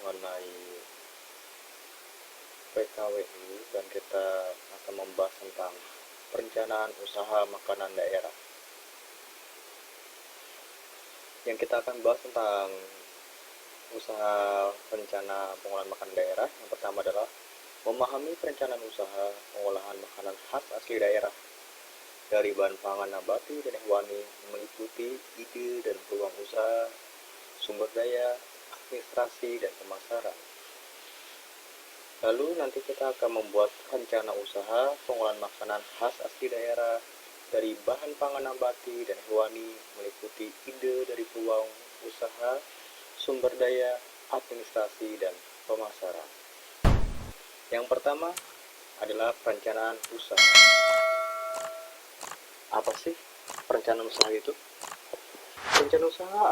mengenai PKWU dan kita akan membahas tentang perencanaan usaha makanan daerah. Yang kita akan bahas tentang usaha rencana pengolahan makanan daerah. Yang pertama adalah memahami perencanaan usaha pengolahan makanan khas asli daerah dari bahan pangan nabati dan hewani, meliputi ide dan peluang usaha, sumber daya, administrasi, dan pemasaran. Lalu nanti kita akan membuat rencana usaha pengolahan makanan khas asli daerah dari bahan pangan nabati dan hewani, meliputi ide dari peluang usaha, sumber daya, administrasi, dan pemasaran. Yang pertama adalah perencanaan usaha. Apa sih perencanaan usaha itu? Perencanaan usaha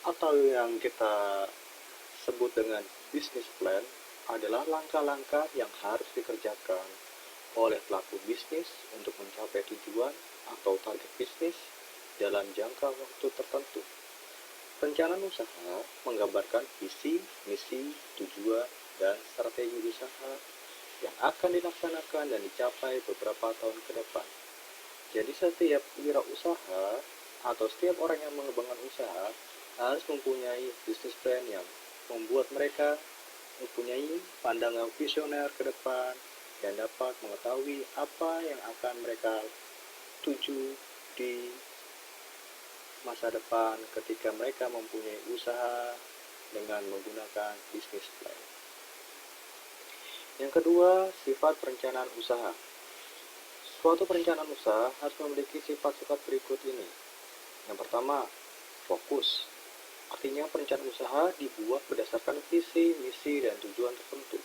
atau yang kita sebut dengan business plan adalah langkah-langkah yang harus dikerjakan oleh pelaku bisnis untuk mencapai tujuan atau target bisnis dalam jangka waktu tertentu. Perencanaan usaha menggambarkan visi, misi, tujuan, dan strategi usaha yang akan dilaksanakan dan dicapai beberapa tahun ke depan. Jadi setiap wirausaha atau setiap orang yang mengembangkan usaha harus mempunyai business plan yang membuat mereka mempunyai pandangan visioner ke depan dan dapat mengetahui apa yang akan mereka tuju di masa depan ketika mereka mempunyai usaha dengan menggunakan business plan. Yang kedua, sifat perencanaan usaha. Suatu perencanaan usaha harus memiliki sifat-sifat berikut ini. Yang pertama, fokus. Artinya perencanaan usaha dibuat berdasarkan visi, misi, dan tujuan tertentu.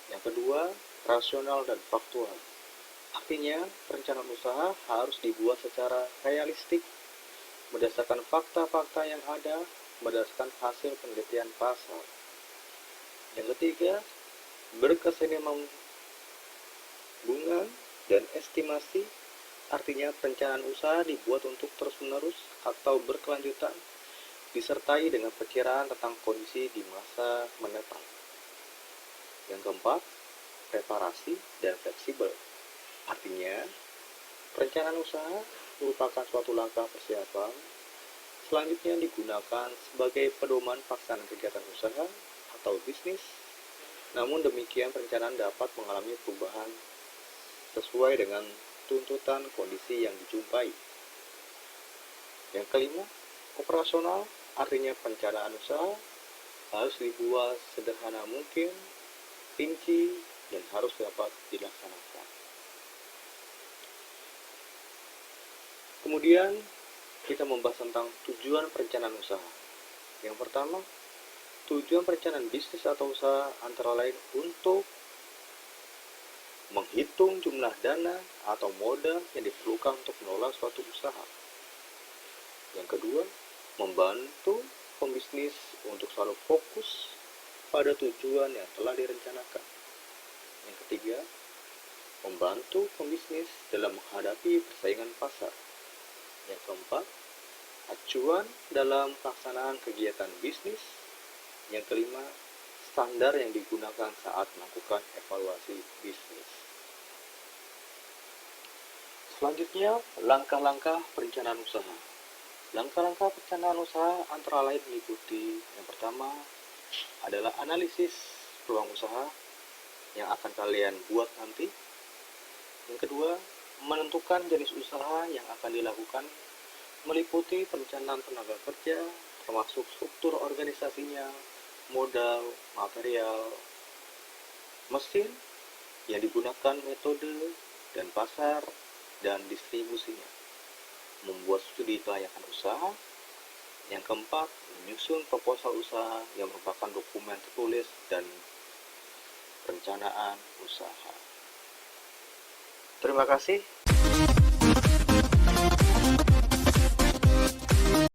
Yang kedua, rasional dan faktual. Artinya perencanaan usaha harus dibuat secara realistik, berdasarkan fakta-fakta yang ada, berdasarkan hasil penelitian pasar. Yang ketiga, berkesinambungan dan estimasi, artinya perencanaan usaha dibuat untuk terus-menerus atau berkelanjutan, disertai dengan perkiraan tentang kondisi di masa mendatang. Yang keempat, preparasi dan fleksibel. Artinya, perencanaan usaha merupakan suatu langkah persiapan, selanjutnya digunakan sebagai pedoman pelaksanaan kegiatan usaha atau bisnis. Namun demikian, perencanaan dapat mengalami perubahan sesuai dengan tuntutan kondisi yang dijumpai. Yang kelima, operasional, artinya perencanaan usaha harus dibuat sederhana mungkin, rinci, dan harus dapat dilaksanakan. Kemudian kita membahas tentang tujuan perencanaan usaha. Yang pertama, tujuan perencanaan bisnis atau usaha antara lain untuk menghitung jumlah dana atau modal yang diperlukan untuk mengelola suatu usaha. Yang kedua, membantu pembisnis untuk selalu fokus pada tujuan yang telah direncanakan. Yang ketiga, membantu pembisnis dalam menghadapi persaingan pasar. Yang keempat, acuan dalam pelaksanaan kegiatan bisnis. Yang kelima, standar yang digunakan saat melakukan evaluasi bisnis. Selanjutnya, langkah-langkah perencanaan usaha. Langkah-langkah perencanaan usaha antara lain meliputi yang pertama adalah analisis peluang usaha yang akan kalian buat nanti. Yang kedua, menentukan jenis usaha yang akan dilakukan, meliputi perencanaan tenaga kerja, termasuk struktur organisasinya, modal, material, mesin yang digunakan, metode, dan pasar, dan distribusinya. Membuat studi kelayakan usaha. Yang keempat, menyusun proposal usaha yang merupakan dokumen tertulis dan perencanaan usaha. Terima kasih.